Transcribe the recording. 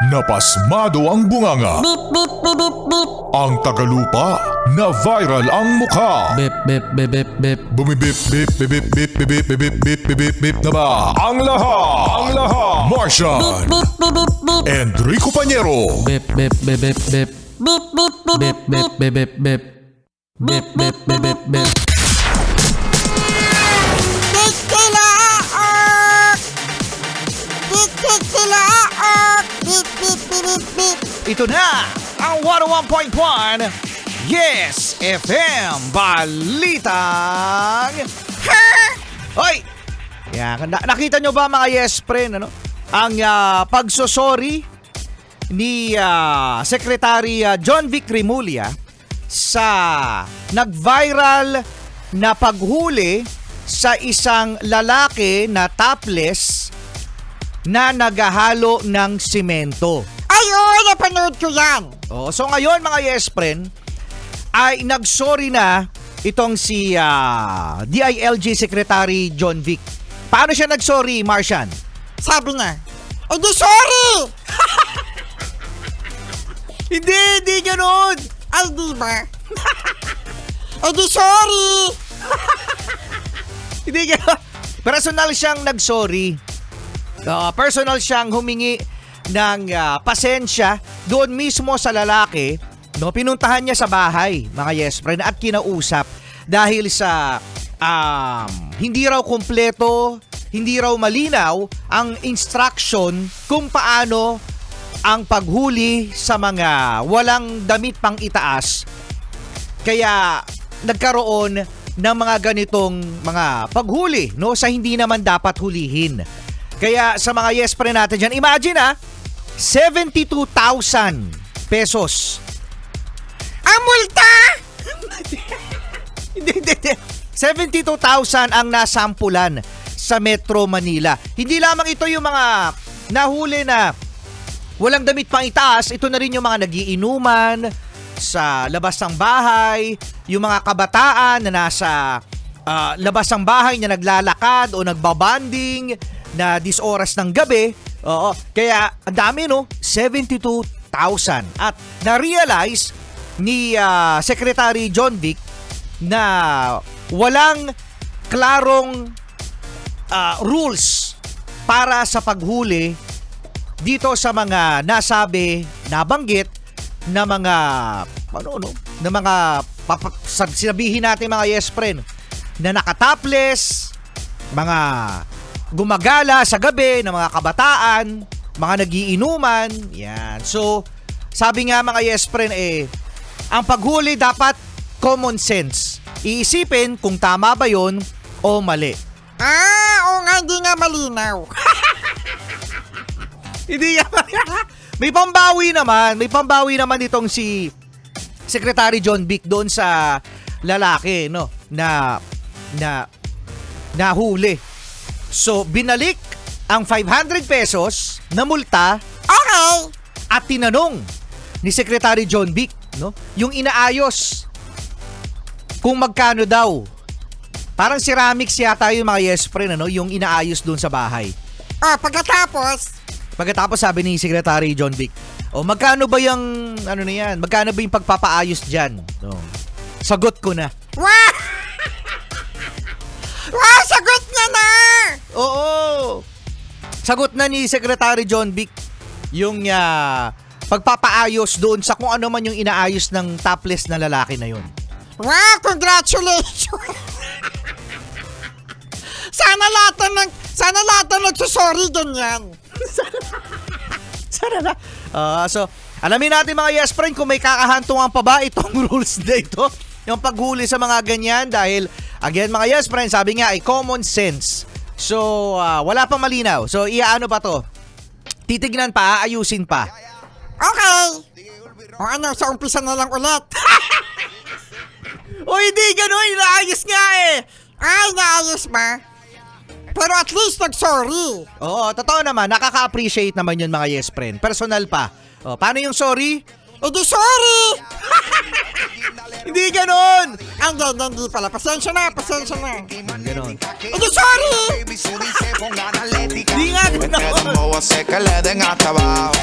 Napasmado ang bunganga. Beep, beep, beep, beep, beep. Ang tagalupa na viral ang mukha. Bip, bip, bip, bip, bip. Bumibip, bip, bip, bip, bip, bip, bip, bip, bip, bip, bip, bip na ba? Ang lahat! Martian! Beep, beep, beep, beep. Enrico Pañero! Bip, bip, bip, bip, bip. Beep, beep, beep, Bip, beep, bip, bip, bip, bip. Bip, bip, bip, bip, bip. Tikilaok! Tikilaok! Beep, beep, beep, beep, beep. Ito na ang 101.1 Yes FM Balitang Hoy! Yan, nakita nyo ba mga Yes Friend, ano? Ang pagsosorry ni Secretary John Vic Remulla sa nag-viral na paghuli sa isang lalaki na topless na naghahalo ng simento. Ay, oo, napanood ko yan. Oh, so ngayon mga Yes Friend ay nagsorry na itong si DILG Secretary John Vic. Paano siya nagsorry, Martian? Sabi niya, di sorry! Hindi ganoon. Ay, di ba? Di sorry! Hindi ganoon. Personal siyang nagsorry. Personal siyang humingi ng pasensya doon mismo sa lalaki. No, pinuntahan niya sa bahay, mga Yes Friend, at kinausap dahil sa hindi raw kumpleto, hindi raw malinaw ang instruction kung paano ang paghuli sa mga walang damit pang itaas. Kaya nagkaroon ng mga ganitong mga paghuli, no, sa hindi naman dapat hulihin. Kaya sa mga Yes Friend natin dyan, imagine 72,000 pesos. Ang multa! Hindi. 72,000 ang nasampulan sa Metro Manila. Hindi lamang ito yung mga nahuli na walang damit pang itaas, ito na rin yung mga nagiinuman sa labas ng bahay, yung mga kabataan na nasa labas ng bahay na naglalakad o nagbabanding na 10 oras ng gabi. Oo, kaya ang dami, no? 72,000. At na-realize ni Secretary John Vic na walang klarong rules para sa paghuli dito sa mga nabanggit na mga na mga sinabihin natin mga Yes Friend na nakatopless, mga gumagala sa gabi ng mga kabataan, mga nagiinuman. Yan. So, sabi nga mga Yes Friend ang paghuli dapat common sense. Iisipin kung tama ba yon o mali. Oo nga, hindi nga malinaw. Hindi yan. May pambawi naman itong si Secretary John Vic doon sa lalaki, no, na nahuli. So, binalik ang 500 pesos na multa. Okay. At tinanong ni Secretary John Vic, no, yung inaayos kung magkano daw. Parang ceramics yata yung mga Yes Friend, ano, yung inaayos doon sa bahay. Pagkatapos sabi ni Secretary John Vic, magkano ba yung ano na yan? Magkano ba yung pagpapaayos diyan? No. Sagot ko na. Wow! Wow, sagot niya na! Oo. Sagot na ni Secretary John Vic yung pagpapaayos doon sa kung ano man yung inaayos ng topless na lalaki na yun. Wow, congratulations! Sana lahat ng nagsusorry ganyan. Sana na. So, alamin natin mga Yes Friend kung may kakahantungan pa ba itong rules na ito. Yung paghuli sa mga ganyan dahil, again mga Yes Friend, sabi nga ay common sense. So, wala pang malinaw. So, iaano ba to? Titignan pa, aayusin pa. Okay. O ano, sa umpisa na lang ulit. O hindi gano'n, inaayos nga Ay, naayos ba? Pero at least nag-sorry. Oo, totoo naman, nakaka-appreciate naman yun mga Yes Friend. Personal pa. O, paano yung sorry? Di sorry! Hindi ganon! Hindi pala. Pasensya na. Ganon. Di sorry! Hindi nga ganon! Ustedes no sé que le den hasta abajo.